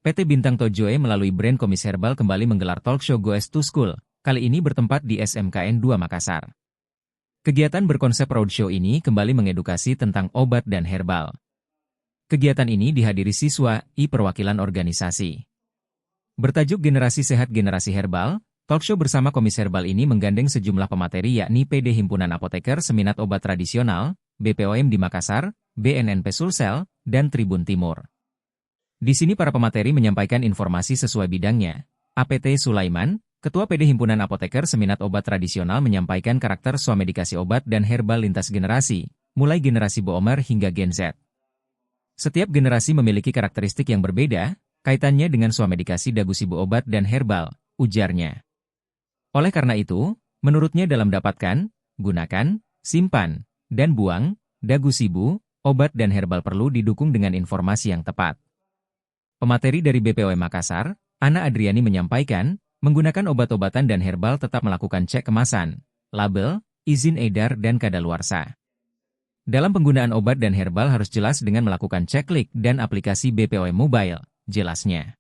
PT Bintang Tojoe melalui brand Komis Herbal kembali menggelar talk show Goes to School, kali ini bertempat di SMKN 2 Makassar. Kegiatan berkonsep roadshow ini kembali mengedukasi tentang obat dan herbal. Kegiatan ini dihadiri siswa, perwakilan organisasi. Bertajuk Generasi Sehat Generasi Herbal, talk show bersama Komis Herbal ini menggandeng sejumlah pemateri yakni PD Himpunan Apoteker Seminat Obat Tradisional, BPOM di Makassar, BNNP Sulsel, dan Tribun Timur. Di sini para pemateri menyampaikan informasi sesuai bidangnya. APT Sulaiman, Ketua PD Himpunan Apoteker Seminat Obat Tradisional menyampaikan karakter swamedikasi obat dan herbal lintas generasi, mulai generasi Boomer hingga Gen Z. Setiap generasi memiliki karakteristik yang berbeda, kaitannya dengan swamedikasi dagu sibu obat dan herbal, ujarnya. Oleh karena itu, menurutnya dalam dapatkan, gunakan, simpan, dan buang, dagu sibu, obat dan herbal perlu didukung dengan informasi yang tepat. Pemateri dari BPOM Makassar, Ana Adriani menyampaikan, menggunakan obat-obatan dan herbal tetap melakukan cek kemasan, label, izin edar dan kadaluarsa. Dalam penggunaan obat dan herbal harus jelas dengan melakukan cek klik dan aplikasi BPOM Mobile, jelasnya.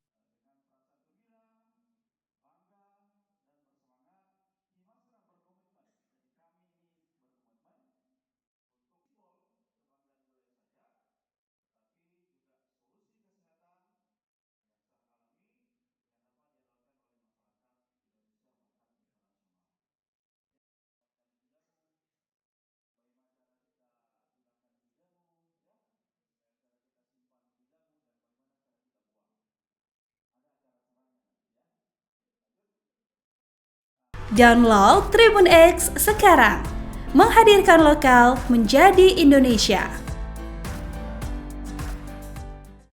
Download Tribun X sekarang, menghadirkan lokal menjadi Indonesia.